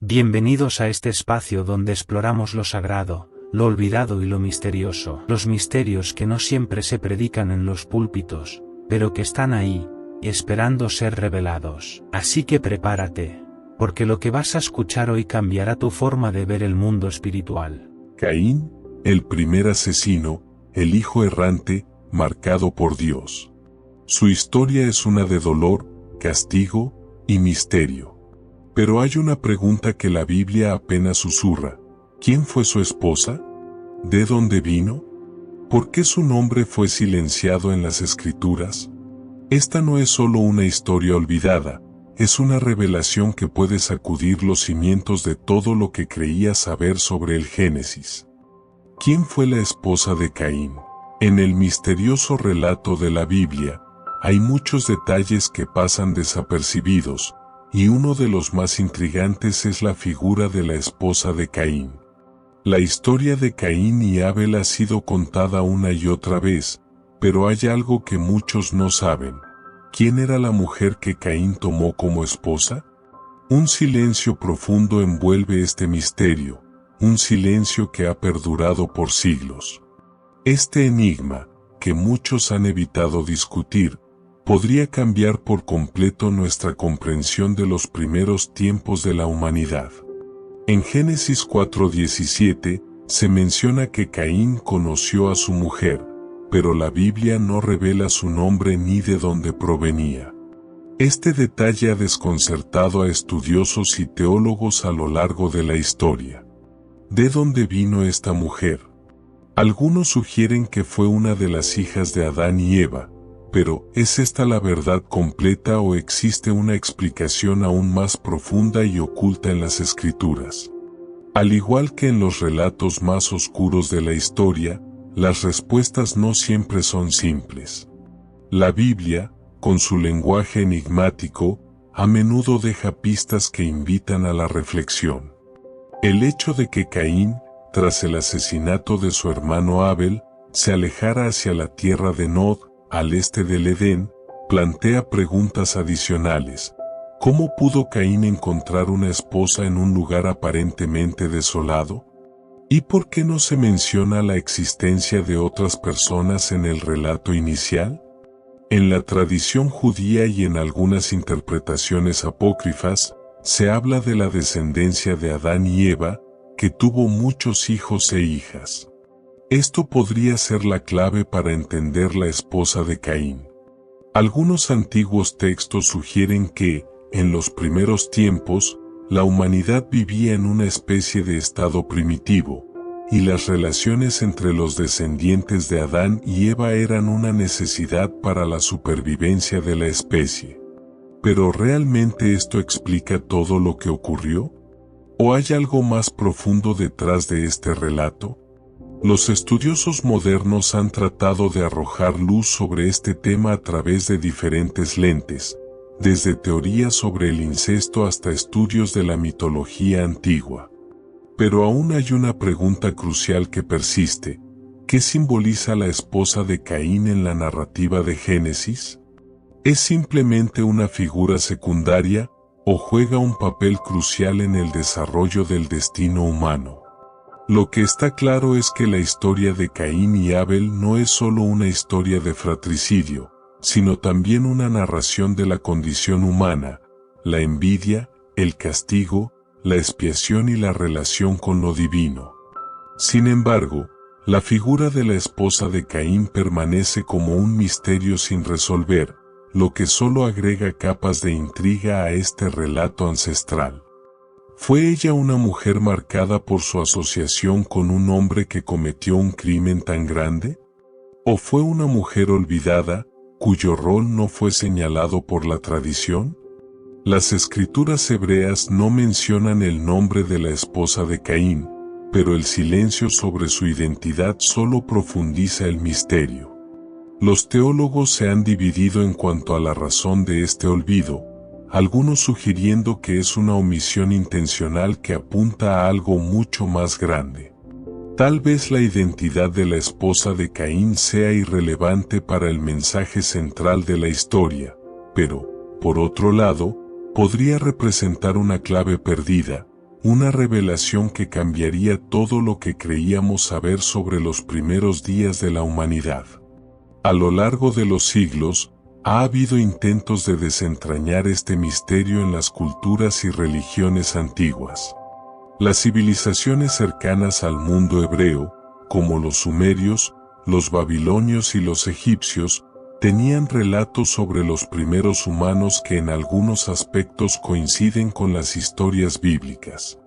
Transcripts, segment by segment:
Bienvenidos a este espacio donde exploramos lo sagrado, lo olvidado y lo misterioso. Los misterios que no siempre se predican en los púlpitos, pero que están ahí, esperando ser revelados. Así que prepárate, porque lo que vas a escuchar hoy cambiará tu forma de ver el mundo espiritual. Caín, el primer asesino, el hijo errante, marcado por Dios. Su historia es una de dolor, castigo y misterio. Pero hay una pregunta que la Biblia apenas susurra. ¿Quién fue su esposa? ¿De dónde vino? ¿Por qué su nombre fue silenciado en las Escrituras? Esta no es solo una historia olvidada, es una revelación que puede sacudir los cimientos de todo lo que creías saber sobre el Génesis. ¿Quién fue la esposa de Caín? En el misterioso relato de la Biblia, hay muchos detalles que pasan desapercibidos, y uno de los más intrigantes es la figura de la esposa de Caín. La historia de Caín y Abel ha sido contada una y otra vez, pero hay algo que muchos no saben. ¿Quién era la mujer que Caín tomó como esposa? Un silencio profundo envuelve este misterio, un silencio que ha perdurado por siglos. Este enigma, que muchos han evitado discutir, podría cambiar por completo nuestra comprensión de los primeros tiempos de la humanidad. En Génesis 4:17 se menciona que Caín conoció a su mujer, pero la Biblia no revela su nombre ni de dónde provenía. Este detalle ha desconcertado a estudiosos y teólogos a lo largo de la historia. ¿De dónde vino esta mujer? Algunos sugieren que fue una de las hijas de Adán y Eva, pero ¿es esta la verdad completa o existe una explicación aún más profunda y oculta en las Escrituras? Al igual que en los relatos más oscuros de la historia, las respuestas no siempre son simples. La Biblia, con su lenguaje enigmático, a menudo deja pistas que invitan a la reflexión. El hecho de que Caín, tras el asesinato de su hermano Abel, se alejara hacia la tierra de Nod, al este del Edén, plantea preguntas adicionales. ¿Cómo pudo Caín encontrar una esposa en un lugar aparentemente desolado? ¿Y por qué no se menciona la existencia de otras personas en el relato inicial? En la tradición judía y en algunas interpretaciones apócrifas, se habla de la descendencia de Adán y Eva, que tuvo muchos hijos e hijas. Esto podría ser la clave para entender la esposa de Caín. Algunos antiguos textos sugieren que, en los primeros tiempos, la humanidad vivía en una especie de estado primitivo, y las relaciones entre los descendientes de Adán y Eva eran una necesidad para la supervivencia de la especie. ¿Pero realmente esto explica todo lo que ocurrió? ¿O hay algo más profundo detrás de este relato? Los estudiosos modernos han tratado de arrojar luz sobre este tema a través de diferentes lentes, desde teorías sobre el incesto hasta estudios de la mitología antigua. Pero aún hay una pregunta crucial que persiste: ¿qué simboliza la esposa de Caín en la narrativa de Génesis? ¿Es simplemente una figura secundaria, o juega un papel crucial en el desarrollo del destino humano? Lo que está claro es que la historia de Caín y Abel no es solo una historia de fratricidio, sino también una narración de la condición humana, la envidia, el castigo, la expiación y la relación con lo divino. Sin embargo, la figura de la esposa de Caín permanece como un misterio sin resolver, lo que solo agrega capas de intriga a este relato ancestral. ¿Fue ella una mujer marcada por su asociación con un hombre que cometió un crimen tan grande? ¿O fue una mujer olvidada, cuyo rol no fue señalado por la tradición? Las escrituras hebreas no mencionan el nombre de la esposa de Caín, pero el silencio sobre su identidad solo profundiza el misterio. Los teólogos se han dividido en cuanto a la razón de este olvido, algunos sugiriendo que es una omisión intencional que apunta a algo mucho más grande. Tal vez la identidad de la esposa de Caín sea irrelevante para el mensaje central de la historia, pero, por otro lado, podría representar una clave perdida, una revelación que cambiaría todo lo que creíamos saber sobre los primeros días de la humanidad. A lo largo de los siglos, ha habido intentos de desentrañar este misterio en las culturas y religiones antiguas. Las civilizaciones cercanas al mundo hebreo, como los sumerios, los babilonios y los egipcios, tenían relatos sobre los primeros humanos que en algunos aspectos coinciden con las historias bíblicas.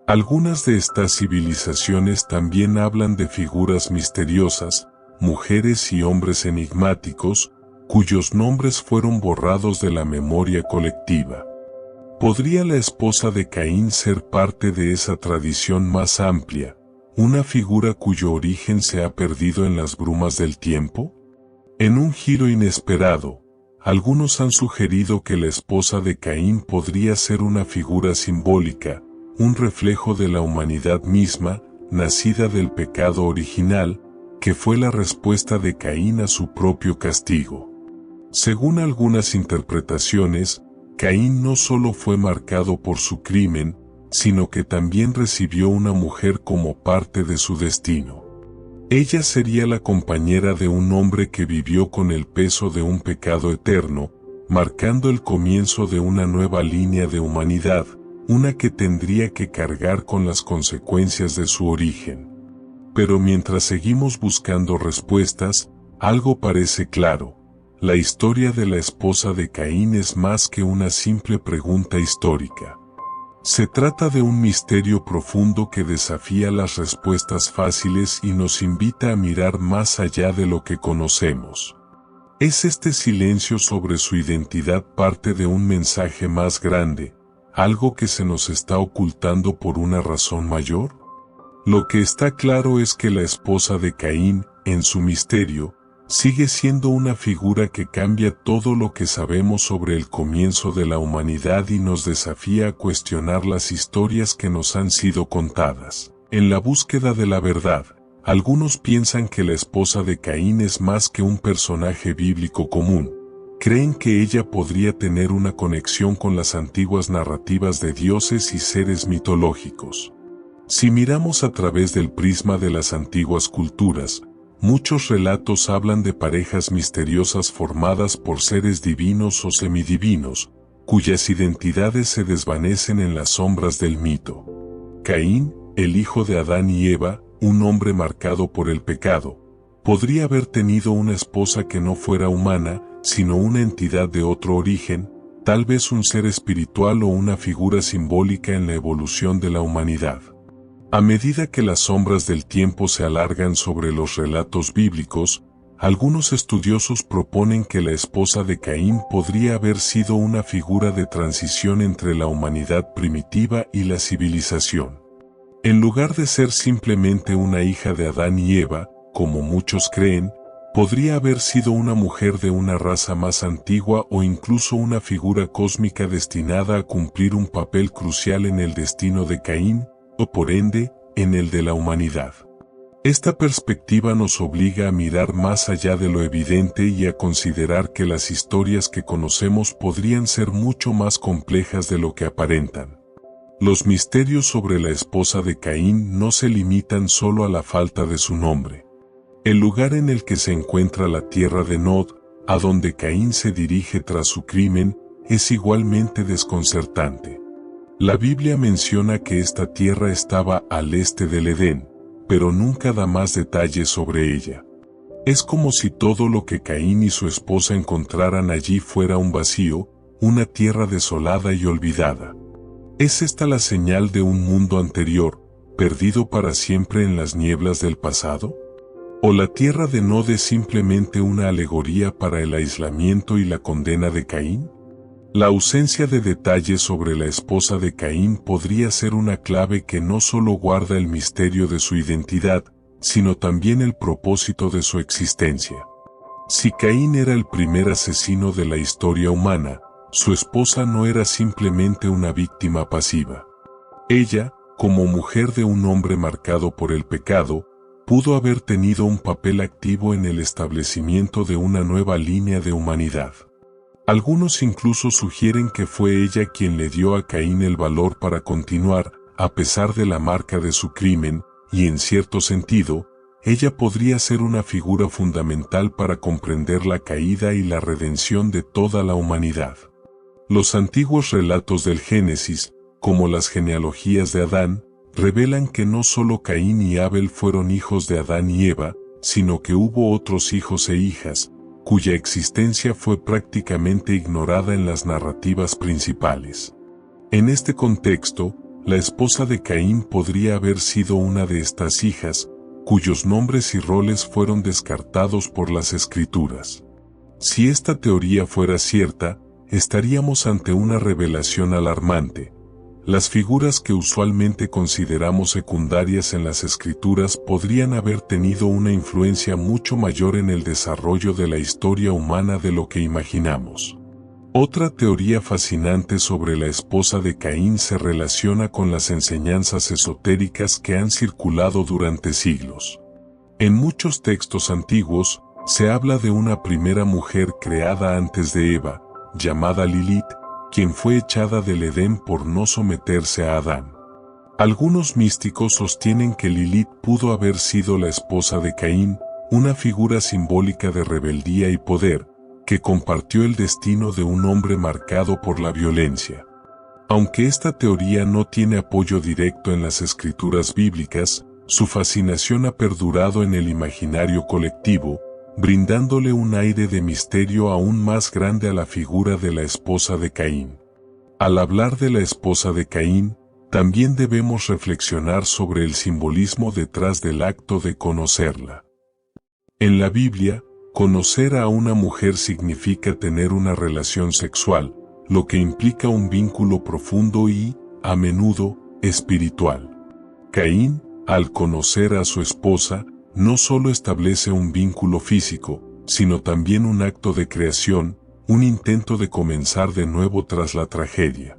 Algunas de estas civilizaciones también hablan de figuras misteriosas, mujeres y hombres enigmáticos, cuyos nombres fueron borrados de la memoria colectiva. ¿Podría la esposa de Caín ser parte de esa tradición más amplia, una figura cuyo origen se ha perdido en las brumas del tiempo? En un giro inesperado, algunos han sugerido que la esposa de Caín podría ser una figura simbólica, un reflejo de la humanidad misma, nacida del pecado original, que fue la respuesta de Caín a su propio castigo. Según algunas interpretaciones, Caín no solo fue marcado por su crimen, sino que también recibió una mujer como parte de su destino. Ella sería la compañera de un hombre que vivió con el peso de un pecado eterno, marcando el comienzo de una nueva línea de humanidad, una que tendría que cargar con las consecuencias de su origen. Pero mientras seguimos buscando respuestas, algo parece claro: la historia de la esposa de Caín es más que una simple pregunta histórica. Se trata de un misterio profundo que desafía las respuestas fáciles y nos invita a mirar más allá de lo que conocemos. ¿Es este silencio sobre su identidad parte de un mensaje más grande, algo que se nos está ocultando por una razón mayor? Lo que está claro es que la esposa de Caín, en su misterio, sigue siendo una figura que cambia todo lo que sabemos sobre el comienzo de la humanidad y nos desafía a cuestionar las historias que nos han sido contadas. En la búsqueda de la verdad, algunos piensan que la esposa de Caín es más que un personaje bíblico común. Creen que ella podría tener una conexión con las antiguas narrativas de dioses y seres mitológicos. Si miramos a través del prisma de las antiguas culturas, muchos relatos hablan de parejas misteriosas formadas por seres divinos o semidivinos, cuyas identidades se desvanecen en las sombras del mito. Caín, el hijo de Adán y Eva, un hombre marcado por el pecado, podría haber tenido una esposa que no fuera humana, sino una entidad de otro origen, tal vez un ser espiritual o una figura simbólica en la evolución de la humanidad. A medida que las sombras del tiempo se alargan sobre los relatos bíblicos, algunos estudiosos proponen que la esposa de Caín podría haber sido una figura de transición entre la humanidad primitiva y la civilización. En lugar de ser simplemente una hija de Adán y Eva, como muchos creen, podría haber sido una mujer de una raza más antigua o incluso una figura cósmica destinada a cumplir un papel crucial en el destino de Caín, o por ende, en el de la humanidad. Esta perspectiva nos obliga a mirar más allá de lo evidente y a considerar que las historias que conocemos podrían ser mucho más complejas de lo que aparentan. Los misterios sobre la esposa de Caín no se limitan solo a la falta de su nombre. El lugar en el que se encuentra la tierra de Nod, a donde Caín se dirige tras su crimen, es igualmente desconcertante. La Biblia menciona que esta tierra estaba al este del Edén, pero nunca da más detalles sobre ella. Es como si todo lo que Caín y su esposa encontraran allí fuera un vacío, una tierra desolada y olvidada. ¿Es esta la señal de un mundo anterior, perdido para siempre en las nieblas del pasado? ¿O la tierra de Nod es simplemente una alegoría para el aislamiento y la condena de Caín? La ausencia de detalles sobre la esposa de Caín podría ser una clave que no solo guarda el misterio de su identidad, sino también el propósito de su existencia. Si Caín era el primer asesino de la historia humana, su esposa no era simplemente una víctima pasiva. Ella, como mujer de un hombre marcado por el pecado, pudo haber tenido un papel activo en el establecimiento de una nueva línea de humanidad. Algunos incluso sugieren que fue ella quien le dio a Caín el valor para continuar, a pesar de la marca de su crimen, y en cierto sentido, ella podría ser una figura fundamental para comprender la caída y la redención de toda la humanidad. Los antiguos relatos del Génesis, como las genealogías de Adán, revelan que no solo Caín y Abel fueron hijos de Adán y Eva, sino que hubo otros hijos e hijas, cuya existencia fue prácticamente ignorada en las narrativas principales. En este contexto, la esposa de Caín podría haber sido una de estas hijas, cuyos nombres y roles fueron descartados por las Escrituras. Si esta teoría fuera cierta, estaríamos ante una revelación alarmante. Las figuras que usualmente consideramos secundarias en las Escrituras podrían haber tenido una influencia mucho mayor en el desarrollo de la historia humana de lo que imaginamos. Otra teoría fascinante sobre la esposa de Caín se relaciona con las enseñanzas esotéricas que han circulado durante siglos. En muchos textos antiguos, se habla de una primera mujer creada antes de Eva, llamada Lilith, quien fue echada del Edén por no someterse a Adán. Algunos místicos sostienen que Lilith pudo haber sido la esposa de Caín, una figura simbólica de rebeldía y poder, que compartió el destino de un hombre marcado por la violencia. Aunque esta teoría no tiene apoyo directo en las escrituras bíblicas, su fascinación ha perdurado en el imaginario colectivo, brindándole un aire de misterio aún más grande a la figura de la esposa de Caín. Al hablar de la esposa de Caín, también debemos reflexionar sobre el simbolismo detrás del acto de conocerla. En la Biblia, conocer a una mujer significa tener una relación sexual, lo que implica un vínculo profundo y, a menudo, espiritual. Caín, al conocer a su esposa, no solo establece un vínculo físico, sino también un acto de creación, un intento de comenzar de nuevo tras la tragedia.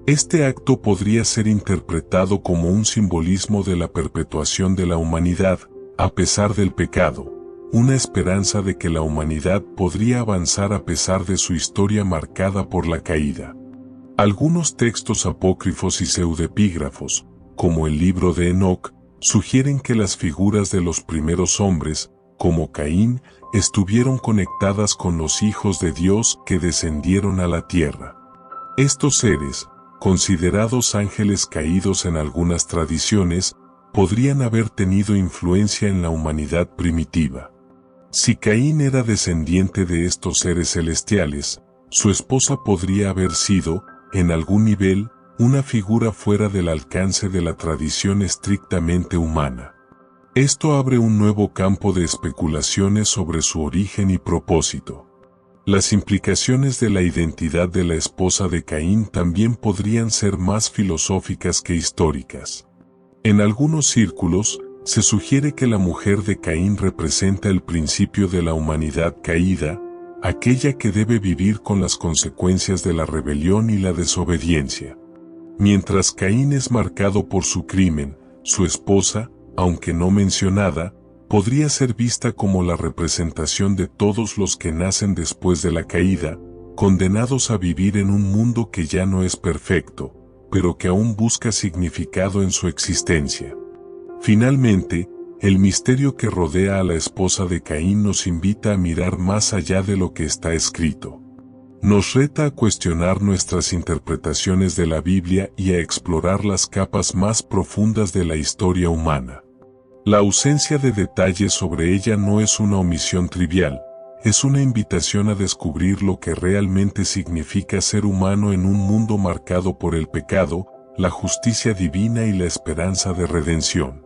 Este acto podría ser interpretado como un simbolismo de la perpetuación de la humanidad, a pesar del pecado, una esperanza de que la humanidad podría avanzar a pesar de su historia marcada por la caída. Algunos textos apócrifos y pseudepígrafos, como el libro de Enoc, sugieren que las figuras de los primeros hombres, como Caín, estuvieron conectadas con los hijos de Dios que descendieron a la tierra. Estos seres, considerados ángeles caídos en algunas tradiciones, podrían haber tenido influencia en la humanidad primitiva. Si Caín era descendiente de estos seres celestiales, su esposa podría haber sido, en algún nivel, una figura fuera del alcance de la tradición estrictamente humana. Esto abre un nuevo campo de especulaciones sobre su origen y propósito. Las implicaciones de la identidad de la esposa de Caín también podrían ser más filosóficas que históricas. En algunos círculos, se sugiere que la mujer de Caín representa el principio de la humanidad caída, aquella que debe vivir con las consecuencias de la rebelión y la desobediencia. Mientras Caín es marcado por su crimen, su esposa, aunque no mencionada, podría ser vista como la representación de todos los que nacen después de la caída, condenados a vivir en un mundo que ya no es perfecto, pero que aún busca significado en su existencia. Finalmente, el misterio que rodea a la esposa de Caín nos invita a mirar más allá de lo que está escrito. Nos reta a cuestionar nuestras interpretaciones de la Biblia y a explorar las capas más profundas de la historia humana. La ausencia de detalles sobre ella no es una omisión trivial, es una invitación a descubrir lo que realmente significa ser humano en un mundo marcado por el pecado, la justicia divina y la esperanza de redención.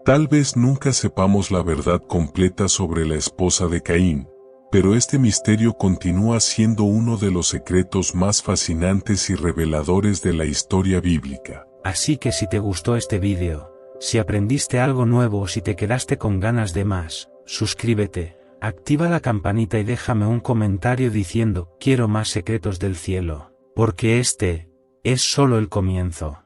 Tal vez nunca sepamos la verdad completa sobre la esposa de Caín, pero este misterio continúa siendo uno de los secretos más fascinantes y reveladores de la historia bíblica. Así que si te gustó este vídeo, si aprendiste algo nuevo o si te quedaste con ganas de más, suscríbete, activa la campanita y déjame un comentario diciendo: quiero más secretos del cielo, porque este es solo el comienzo.